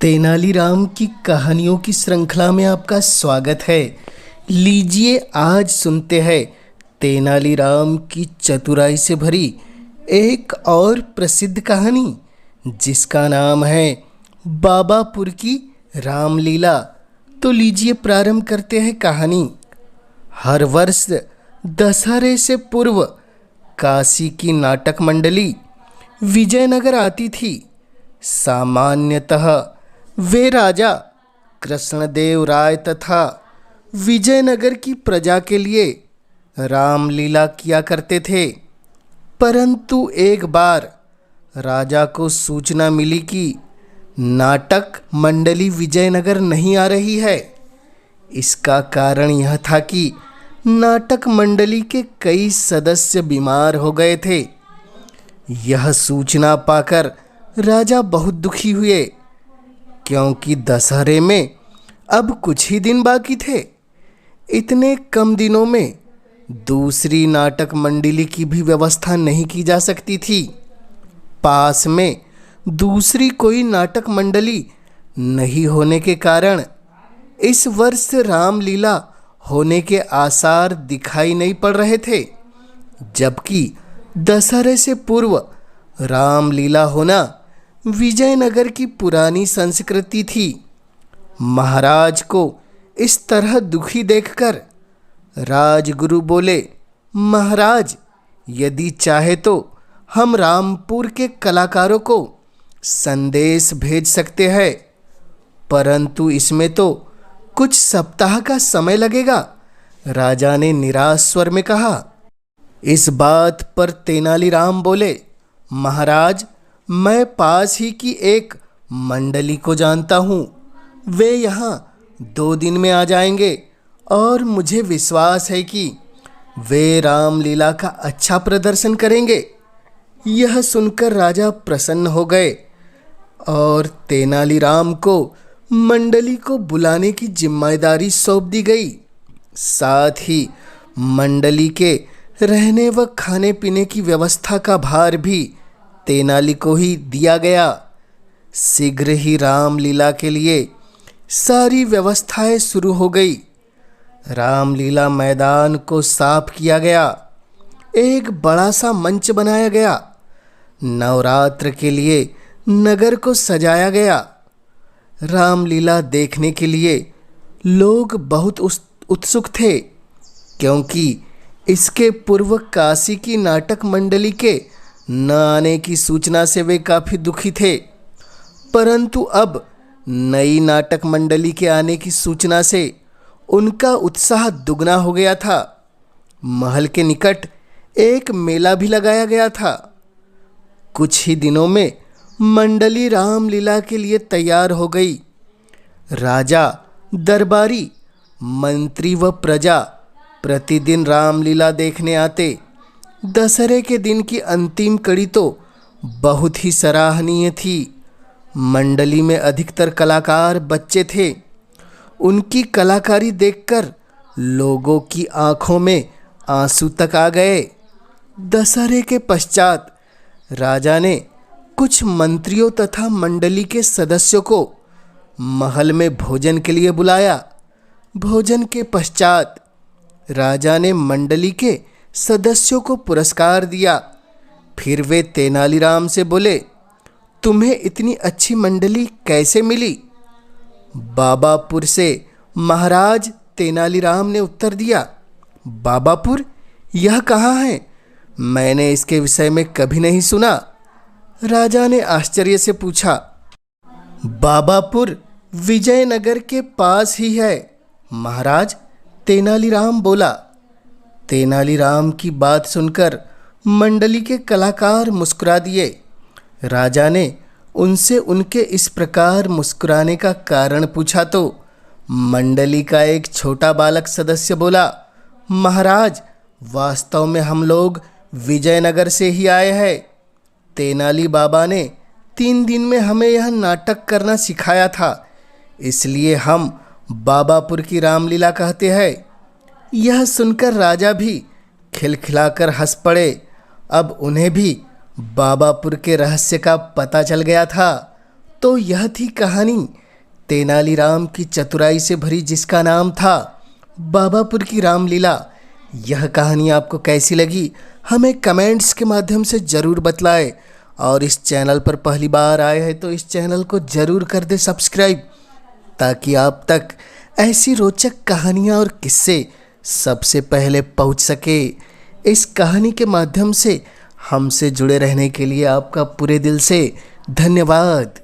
तेनालीराम की कहानियों की श्रृंखला में आपका स्वागत है। लीजिए आज सुनते हैं तेनालीराम की चतुराई से भरी एक और प्रसिद्ध कहानी जिसका नाम है बाबापुर की रामलीला। तो लीजिए प्रारंभ करते हैं कहानी। हर वर्ष दशहरे से पूर्व काशी की नाटक मंडली विजयनगर आती थी। सामान्यतः वे राजा कृष्णदेव राय तथा विजयनगर की प्रजा के लिए रामलीला किया करते थे। परंतु एक बार राजा को सूचना मिली कि नाटक मंडली विजयनगर नहीं आ रही है। इसका कारण यह था कि नाटक मंडली के कई सदस्य बीमार हो गए थे। यह सूचना पाकर राजा बहुत दुखी हुए, क्योंकि दशहरे में अब कुछ ही दिन बाकी थे। इतने कम दिनों में दूसरी नाटक मंडली की भी व्यवस्था नहीं की जा सकती थी। पास में दूसरी कोई नाटक मंडली नहीं होने के कारण इस वर्ष रामलीला होने के आसार दिखाई नहीं पड़ रहे थे, जबकि दशहरे से पूर्व रामलीला होना विजयनगर की पुरानी संस्कृति थी। महाराज को इस तरह दुखी देखकर राजगुरु बोले, महाराज, यदि चाहे तो हम रामपुर के कलाकारों को संदेश भेज सकते हैं, परंतु इसमें तो कुछ सप्ताह का समय लगेगा। राजा ने निराश स्वर में कहा। इस बात पर तेनालीराम बोले, महाराज, मैं पास ही की एक मंडली को जानता हूँ। वे यहाँ 2 दिन में आ जाएंगे और मुझे विश्वास है कि वे रामलीला का अच्छा प्रदर्शन करेंगे। यह सुनकर राजा प्रसन्न हो गए और तेनालीराम को मंडली को बुलाने की जिम्मेदारी सौंप दी गई। साथ ही मंडली के रहने व खाने पीने की व्यवस्था का भार भी तेनाली को ही दिया गया। शीघ्र ही रामलीला के लिए सारी व्यवस्थाएं शुरू हो गई। रामलीला मैदान को साफ किया गया। एक बड़ा सा मंच बनाया गया। नवरात्र के लिए नगर को सजाया गया। रामलीला देखने के लिए लोग बहुत उत्सुक थे, क्योंकि इसके पूर्व काशी की नाटक मंडली के न आने की सूचना से वे काफ़ी दुखी थे। परंतु अब नई नाटक मंडली के आने की सूचना से उनका उत्साह दुगना हो गया था। महल के निकट एक मेला भी लगाया गया था। कुछ ही दिनों में मंडली रामलीला के लिए तैयार हो गई। राजा, दरबारी, मंत्री व प्रजा प्रतिदिन रामलीला देखने आते। दशहरे के दिन की अंतिम कड़ी तो बहुत ही सराहनीय थी। मंडली में अधिकतर कलाकार बच्चे थे। उनकी कलाकारी देखकर लोगों की आंखों में आंसू तक आ गए। दशहरे के पश्चात राजा ने कुछ मंत्रियों तथा मंडली के सदस्यों को महल में भोजन के लिए बुलाया। भोजन के पश्चात राजा ने मंडली के सदस्यों को पुरस्कार दिया। फिर वे तेनालीराम से बोले, तुम्हें इतनी अच्छी मंडली कैसे मिली? बाबापुर से, महाराज, तेनालीराम ने उत्तर दिया। बाबापुर, यह कहाँ है? मैंने इसके विषय में कभी नहीं सुना। राजा ने आश्चर्य से पूछा। बाबापुर विजयनगर के पास ही है, महाराज, तेनालीराम बोला। तेनालीराम की बात सुनकर मंडली के कलाकार मुस्कुरा दिए। राजा ने उनसे उनके इस प्रकार मुस्कुराने का कारण पूछा तो मंडली का एक छोटा बालक सदस्य बोला, महाराज, वास्तव में हम लोग विजयनगर से ही आए हैं। तेनाली बाबा ने 3 दिन में हमें यह नाटक करना सिखाया था, इसलिए हम बाबापुर की रामलीला कहते हैं। यह सुनकर राजा भी खिलखिलाकर हंस पड़े। अब उन्हें भी बाबापुर के रहस्य का पता चल गया था। तो यह थी कहानी तेनालीराम की चतुराई से भरी, जिसका नाम था बाबापुर की रामलीला। यह कहानी आपको कैसी लगी हमें कमेंट्स के माध्यम से ज़रूर बतलाएं। और इस चैनल पर पहली बार आए हैं तो इस चैनल को ज़रूर कर दे सब्सक्राइब, ताकि आप तक ऐसी रोचक कहानियाँ और किस्से सबसे पहले पहुंच सके। इस कहानी के माध्यम से हमसे जुड़े रहने के लिए आपका पूरे दिल से धन्यवाद।